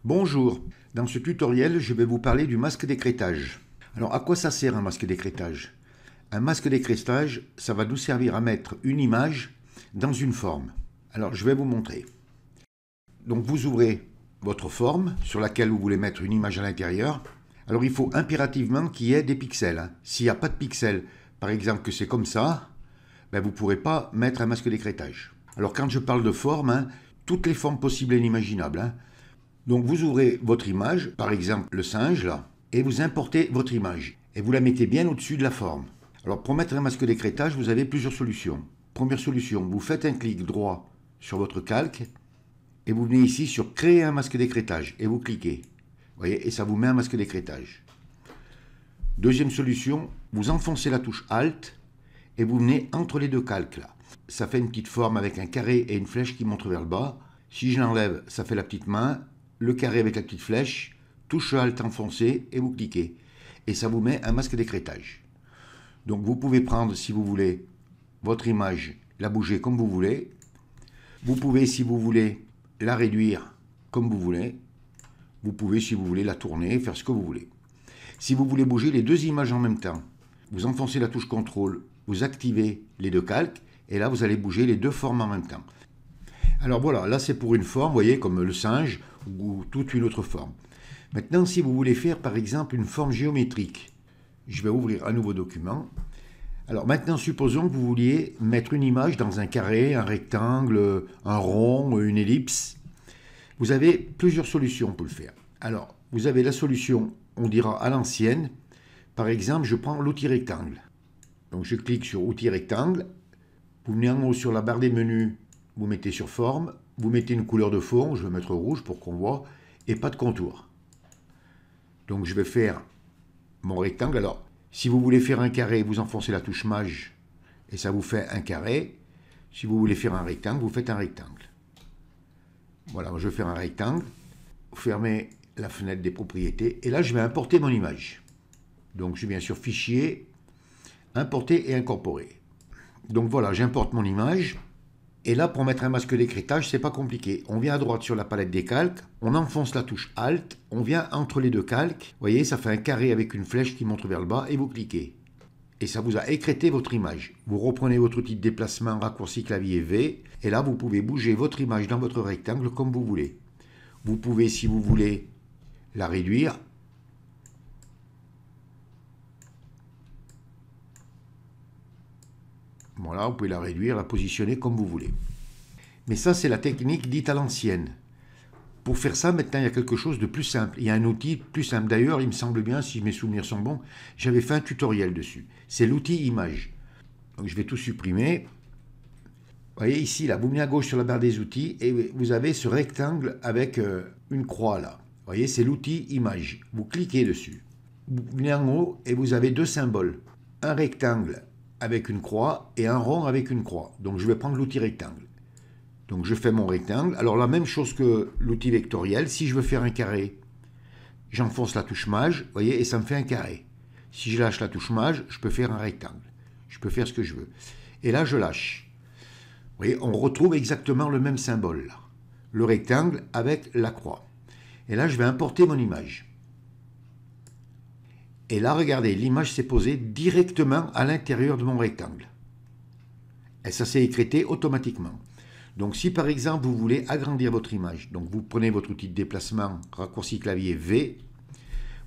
Bonjour, dans ce tutoriel, je vais vous parler du masque d'écrêtage. Alors, à quoi ça sert un masque d'écrêtage? Un masque d'écrêtage, ça va nous servir à mettre une image dans une forme. Alors, je vais vous montrer. Donc, vous ouvrez votre forme sur laquelle vous voulez mettre une image à l'intérieur. Alors, il faut impérativement qu'il y ait des pixels. S'il n'y a pas de pixels, par exemple que c'est comme ça, vous ne pourrez pas mettre un masque d'écrêtage. Alors, quand je parle de forme, toutes les formes possibles et inimaginables. Donc vous ouvrez votre image, par exemple le singe là, et vous importez votre image. Et vous la mettez bien au-dessus de la forme. Alors pour mettre un masque d'écrêtage, vous avez plusieurs solutions. Première solution, vous faites un clic droit sur votre calque, et vous venez ici sur créer un masque d'écrêtage, et vous cliquez. Vous voyez, et ça vous met un masque d'écrêtage. Deuxième solution, vous enfoncez la touche Alt, et vous venez entre les deux calques là. Ça fait une petite forme avec un carré et une flèche qui montre vers le bas. Si je l'enlève, ça fait la petite main. Le carré avec la petite flèche, touche Alt enfoncée et vous cliquez. Et ça vous met un masque d'écrêtage. Donc vous pouvez prendre, si vous voulez, votre image, la bouger comme vous voulez. Vous pouvez, si vous voulez, la réduire comme vous voulez. Vous pouvez, si vous voulez, la tourner, faire ce que vous voulez. Si vous voulez bouger les deux images en même temps, vous enfoncez la touche CTRL, vous activez les deux calques, et là vous allez bouger les deux formes en même temps. Alors voilà, là c'est pour une forme, vous voyez, comme le singe ou toute une autre forme. Maintenant, si vous voulez faire par exemple une forme géométrique, je vais ouvrir un nouveau document. Alors maintenant, supposons que vous vouliez mettre une image dans un carré, un rectangle, un rond, une ellipse. Vous avez plusieurs solutions pour le faire. Alors, vous avez la solution, on dira à l'ancienne. Par exemple, je prends l'outil rectangle. Donc je clique sur outil rectangle. Vous venez en haut sur la barre des menus. Vous mettez sur forme, vous mettez une couleur de fond, je vais mettre rouge pour qu'on voit, et pas de contour. Donc je vais faire mon rectangle. Alors, si vous voulez faire un carré, vous enfoncez la touche Maj, et ça vous fait un carré. Si vous voulez faire un rectangle, vous faites un rectangle. Voilà, je vais faire un rectangle. Vous fermez la fenêtre des propriétés, et là je vais importer mon image. Donc je viens sur Fichier, Importer et Incorporer. Donc voilà, j'importe mon image. Et là, pour mettre un masque d'écrêtage, c'est pas compliqué. On vient à droite sur la palette des calques, on enfonce la touche Alt, on vient entre les deux calques. Vous voyez, ça fait un carré avec une flèche qui montre vers le bas et vous cliquez. Et ça vous a écrêté votre image. Vous reprenez votre outil de déplacement, raccourci clavier V, et là, vous pouvez bouger votre image dans votre rectangle comme vous voulez. Vous pouvez, si vous voulez, la réduire. Voilà, vous pouvez la réduire, la positionner comme vous voulez. Mais ça, c'est la technique dite à l'ancienne. Pour faire ça, maintenant, il y a quelque chose de plus simple. Il y a un outil plus simple. D'ailleurs, il me semble bien, si mes souvenirs sont bons, j'avais fait un tutoriel dessus. C'est l'outil image. Donc, je vais tout supprimer. Vous voyez ici, là, vous venez à gauche sur la barre des outils et vous avez ce rectangle avec une croix là. Vous voyez, c'est l'outil image. Vous cliquez dessus. Vous venez en haut et vous avez deux symboles. Un rectangle avec une croix et un rond avec une croix. Donc je vais prendre l'outil rectangle. Donc je fais mon rectangle. Alors la même chose que l'outil vectoriel, si je veux faire un carré, j'enfonce la touche Maj, vous voyez, et ça me fait un carré. Si je lâche la touche Maj, je peux faire un rectangle. Je peux faire ce que je veux. Et là je lâche. Vous voyez, on retrouve exactement le même symbole là. Le rectangle avec la croix. Et là je vais importer mon image. Et là, regardez, l'image s'est posée directement à l'intérieur de mon rectangle. Et ça s'est écrêté automatiquement. Donc si par exemple vous voulez agrandir votre image, donc vous prenez votre outil de déplacement, raccourci clavier V,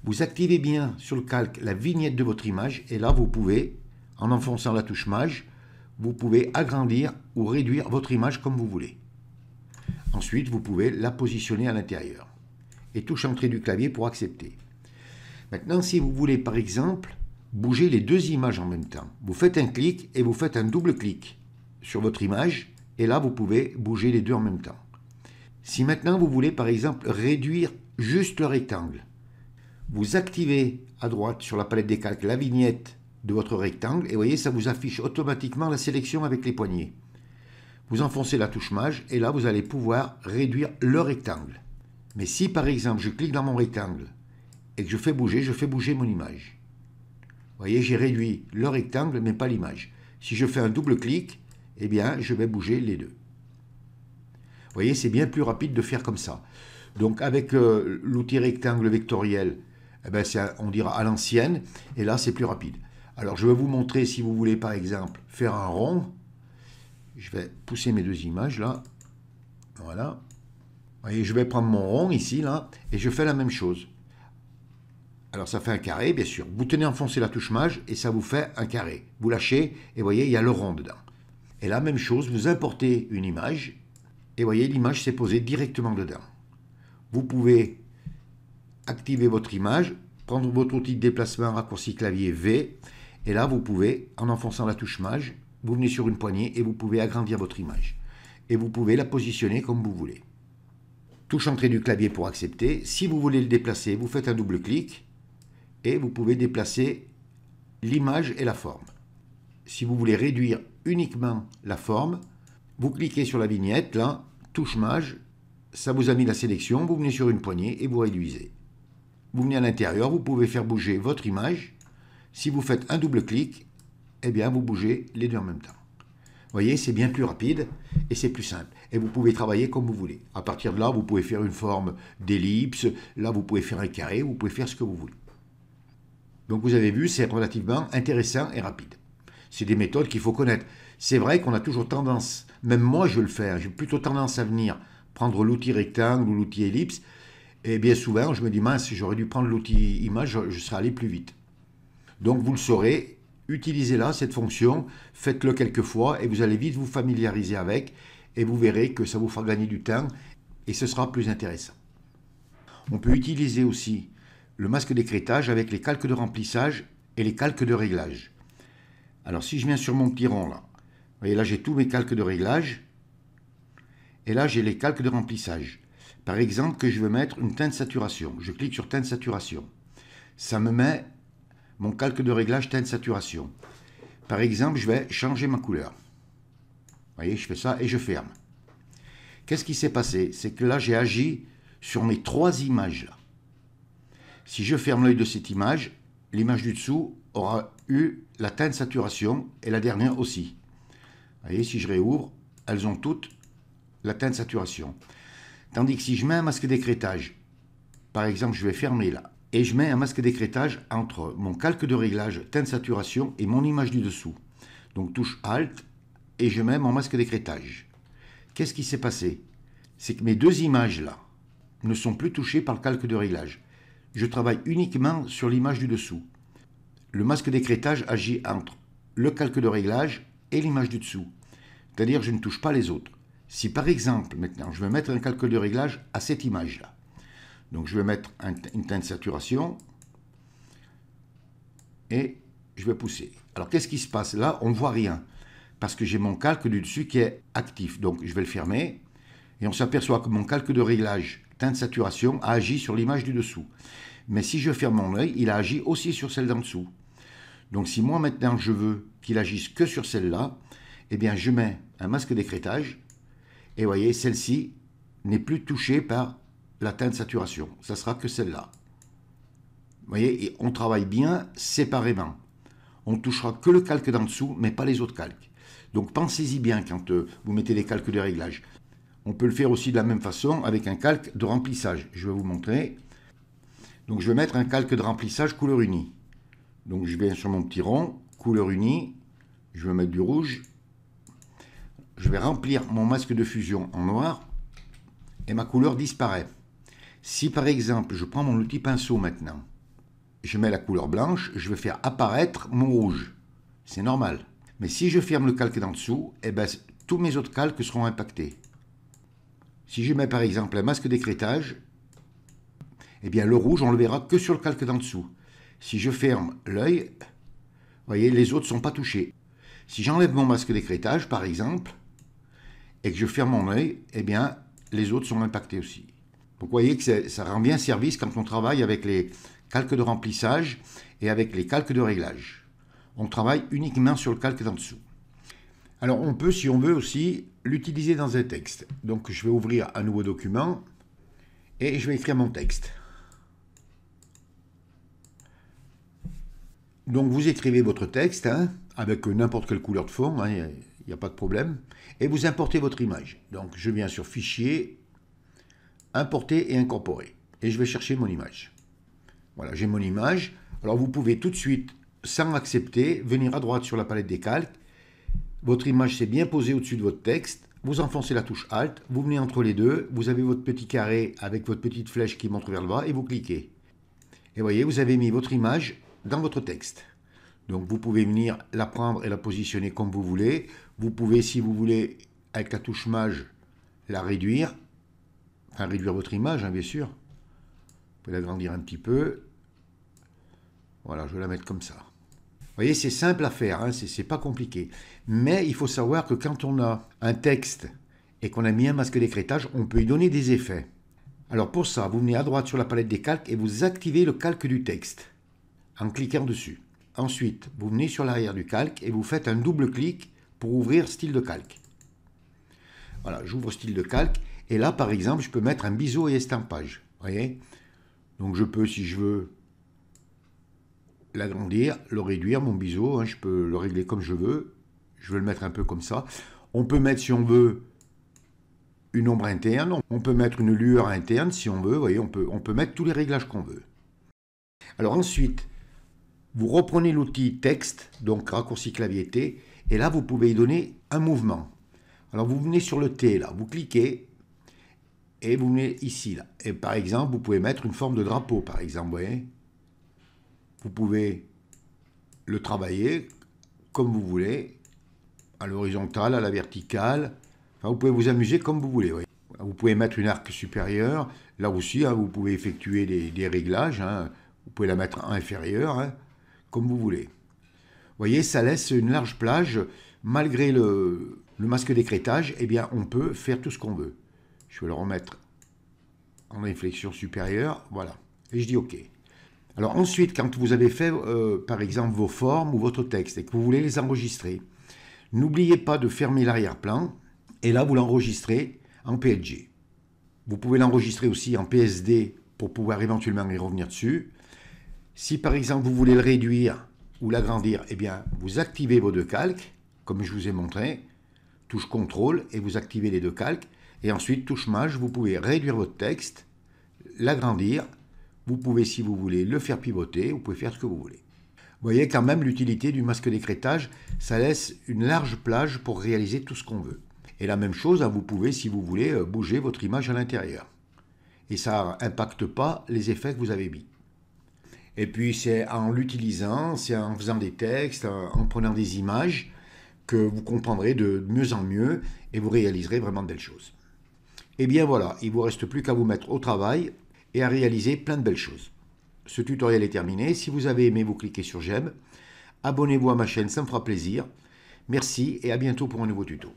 vous activez bien sur le calque la vignette de votre image, et là vous pouvez, en enfonçant la touche Maj, vous pouvez agrandir ou réduire votre image comme vous voulez. Ensuite, vous pouvez la positionner à l'intérieur. Et touche entrée du clavier pour accepter. Maintenant, si vous voulez, par exemple, bouger les deux images en même temps, vous faites un clic et vous faites un double clic sur votre image, et là, vous pouvez bouger les deux en même temps. Si maintenant, vous voulez, par exemple, réduire juste le rectangle, vous activez à droite sur la palette des calques la vignette de votre rectangle, et vous voyez, ça vous affiche automatiquement la sélection avec les poignets. Vous enfoncez la touche Maj, et là, vous allez pouvoir réduire le rectangle. Mais si, par exemple, je clique dans mon rectangle, et que je fais bouger mon image. Vous voyez, j'ai réduit le rectangle, mais pas l'image. Si je fais un double clic, eh bien, je vais bouger les deux. Vous voyez, c'est bien plus rapide de faire comme ça. Donc avec l'outil rectangle vectoriel, eh ben, on dira à l'ancienne, et là c'est plus rapide. Alors je vais vous montrer si vous voulez par exemple faire un rond. Je vais pousser mes deux images là. Voilà. Vous voyez, je vais prendre mon rond ici là, et je fais la même chose. Alors ça fait un carré, bien sûr. Vous tenez enfoncé la touche maj et ça vous fait un carré. Vous lâchez et vous voyez, il y a le rond dedans. Et la même chose, vous importez une image et vous voyez, l'image s'est posée directement dedans. Vous pouvez activer votre image, prendre votre outil de déplacement raccourci clavier V et là vous pouvez, en enfonçant la touche maj, vous venez sur une poignée et vous pouvez agrandir votre image. Et vous pouvez la positionner comme vous voulez. Touche entrée du clavier pour accepter. Si vous voulez le déplacer, vous faites un double clic. Et vous pouvez déplacer l'image et la forme. Si vous voulez réduire uniquement la forme, vous cliquez sur la vignette, là, touche maj, ça vous a mis la sélection, vous venez sur une poignée et vous réduisez. Vous venez à l'intérieur, vous pouvez faire bouger votre image. Si vous faites un double clic, eh bien vous bougez les deux en même temps. Vous voyez, c'est bien plus rapide et c'est plus simple. Et vous pouvez travailler comme vous voulez. À partir de là, vous pouvez faire une forme d'ellipse, là vous pouvez faire un carré, vous pouvez faire ce que vous voulez. Donc vous avez vu, c'est relativement intéressant et rapide. C'est des méthodes qu'il faut connaître. C'est vrai qu'on a toujours tendance, même moi je le fais, j'ai plutôt tendance à venir prendre l'outil rectangle ou l'outil ellipse, et bien souvent je me dis, mince, j'aurais dû prendre l'outil image, je serais allé plus vite. Donc vous le saurez, utilisez-la, cette fonction, faites-le quelques fois, et vous allez vite vous familiariser avec, et vous verrez que ça vous fera gagner du temps, et ce sera plus intéressant. On peut utiliser aussi le masque d'écrêtage avec les calques de remplissage et les calques de réglage. Alors si je viens sur mon petit rond là, vous voyez là j'ai tous mes calques de réglage et là j'ai les calques de remplissage. Par exemple que je veux mettre une teinte saturation, je clique sur teinte saturation. Ça me met mon calque de réglage teinte saturation. Par exemple je vais changer ma couleur. Vous voyez, je fais ça et je ferme. Qu'est-ce qui s'est passé? C'est que là j'ai agi sur mes trois images là. Si je ferme l'œil de cette image, l'image du dessous aura eu la teinte saturation et la dernière aussi. Vous voyez, si je réouvre, elles ont toutes la teinte saturation. Tandis que si je mets un masque d'écrêtage, par exemple, je vais fermer là, et je mets un masque d'écrêtage entre mon calque de réglage teinte saturation et mon image du dessous. Donc touche Alt et je mets mon masque d'écrêtage. Qu'est-ce qui s'est passé? C'est que mes deux images là ne sont plus touchées par le calque de réglage. Je travaille uniquement sur l'image du dessous. Le masque d'écrêtage agit entre le calque de réglage et l'image du dessous. C'est-à-dire je ne touche pas les autres. Si par exemple, maintenant, je vais mettre un calque de réglage à cette image-là. Donc je vais mettre une teinte saturation et je vais pousser. Alors qu'est-ce qui se passe? Là, on ne voit rien parce que j'ai mon calque du dessus qui est actif. Donc je vais le fermer et on s'aperçoit que mon calque de réglage teinte saturation a agi sur l'image du dessous. Mais si je ferme mon œil, il a agi aussi sur celle d'en dessous. Donc si moi maintenant je veux qu'il agisse que sur celle-là, eh bien je mets un masque d'écrêtage et vous voyez, celle-ci n'est plus touchée par la teinte saturation. Ça sera que celle-là. Vous voyez, et on travaille bien séparément. On ne touchera que le calque d'en dessous, mais pas les autres calques. Donc pensez-y bien quand vous mettez les calques de réglage. On peut le faire aussi de la même façon avec un calque de remplissage. Je vais vous montrer. Donc je vais mettre un calque de remplissage couleur unie. Donc je viens sur mon petit rond, couleur unie, je vais mettre du rouge. Je vais remplir mon masque de fusion en noir et ma couleur disparaît. Si par exemple je prends mon outil pinceau maintenant, je mets la couleur blanche, je vais faire apparaître mon rouge. C'est normal. Mais si je ferme le calque d'en dessous, eh ben, tous mes autres calques seront impactés. Si je mets par exemple un masque d'écrêtage, eh bien le rouge on le verra que sur le calque d'en dessous. Si je ferme l'œil, vous voyez, les autres ne sont pas touchés. Si j'enlève mon masque d'écrêtage par exemple, et que je ferme mon œil, eh bien les autres sont impactés aussi. Donc vous voyez que ça rend bien service quand on travaille avec les calques de remplissage et avec les calques de réglage. On travaille uniquement sur le calque d'en dessous. Alors on peut, si on veut aussi, l'utiliser dans un texte. Donc je vais ouvrir un nouveau document et je vais écrire mon texte. Donc vous écrivez votre texte avec n'importe quelle couleur de fond, il n'y a pas de problème, et vous importez votre image. Donc je viens sur Fichier, importer et incorporer. Et je vais chercher mon image. Voilà, j'ai mon image. Alors vous pouvez tout de suite, sans accepter, venir à droite sur la palette des calques. Votre image s'est bien posée au-dessus de votre texte. Vous enfoncez la touche Alt, vous venez entre les deux, vous avez votre petit carré avec votre petite flèche qui montre vers le bas et vous cliquez. Et voyez, vous avez mis votre image dans votre texte. Donc vous pouvez venir la prendre et la positionner comme vous voulez. Vous pouvez, si vous voulez, avec la touche Maj, la réduire. Enfin, réduire votre image, hein, bien sûr. Vous pouvez l'agrandir un petit peu. Voilà, je vais la mettre comme ça. Vous voyez, c'est simple à faire, hein, c'est pas compliqué. Mais il faut savoir que quand on a un texte et qu'on a mis un masque d'écrêtage, on peut y donner des effets. Alors pour ça, vous venez à droite sur la palette des calques et vous activez le calque du texte en cliquant dessus. Ensuite, vous venez sur l'arrière du calque et vous faites un double clic pour ouvrir style de calque. Voilà, j'ouvre style de calque et là, par exemple, je peux mettre un biseau et estampage. Vous voyez? Donc je peux, si je veux, l'agrandir, le réduire, mon biseau, hein, je peux le régler comme je veux. Je vais le mettre un peu comme ça. On peut mettre, si on veut, une ombre interne. On peut mettre une lueur interne, si on veut. Vous voyez, on peut mettre tous les réglages qu'on veut. Alors ensuite, vous reprenez l'outil texte, donc raccourci clavier T, et là, vous pouvez y donner un mouvement. Alors, vous venez sur le T, là, vous cliquez, et vous venez ici, là. Et par exemple, vous pouvez mettre une forme de drapeau, par exemple, vous voyez. Vous pouvez le travailler comme vous voulez, à l'horizontale, à la verticale. Enfin, vous pouvez vous amuser comme vous voulez. Voyez. Vous pouvez mettre une arc supérieure. Là aussi, hein, vous pouvez effectuer des réglages. Hein. Vous pouvez la mettre en inférieur, hein, comme vous voulez. Vous voyez, ça laisse une large plage. Malgré le masque d'écrêtage, eh bien, on peut faire tout ce qu'on veut. Je vais le remettre en inflexion supérieure. Voilà. Et je dis OK. Alors ensuite, quand vous avez fait, par exemple, vos formes ou votre texte et que vous voulez les enregistrer, n'oubliez pas de fermer l'arrière-plan et là, vous l'enregistrez en PNG. Vous pouvez l'enregistrer aussi en PSD pour pouvoir éventuellement y revenir dessus. Si par exemple, vous voulez le réduire ou l'agrandir, eh bien, vous activez vos deux calques, comme je vous ai montré, touche CTRL et vous activez les deux calques. Et ensuite, touche Maj, vous pouvez réduire votre texte, l'agrandir. Vous pouvez, si vous voulez, le faire pivoter, vous pouvez faire ce que vous voulez. Vous voyez quand même l'utilité du masque d'écrêtage, ça laisse une large plage pour réaliser tout ce qu'on veut. Et la même chose, vous pouvez, si vous voulez, bouger votre image à l'intérieur. Et ça n'impacte pas les effets que vous avez mis. Et puis c'est en l'utilisant, c'est en faisant des textes, en prenant des images, que vous comprendrez de mieux en mieux et vous réaliserez vraiment de belles choses. Et bien voilà, il ne vous reste plus qu'à vous mettre au travail et à réaliser plein de belles choses. Ce tutoriel est terminé. Si vous avez aimé, vous cliquez sur j'aime. Abonnez-vous à ma chaîne, ça me fera plaisir. Merci et à bientôt pour un nouveau tuto.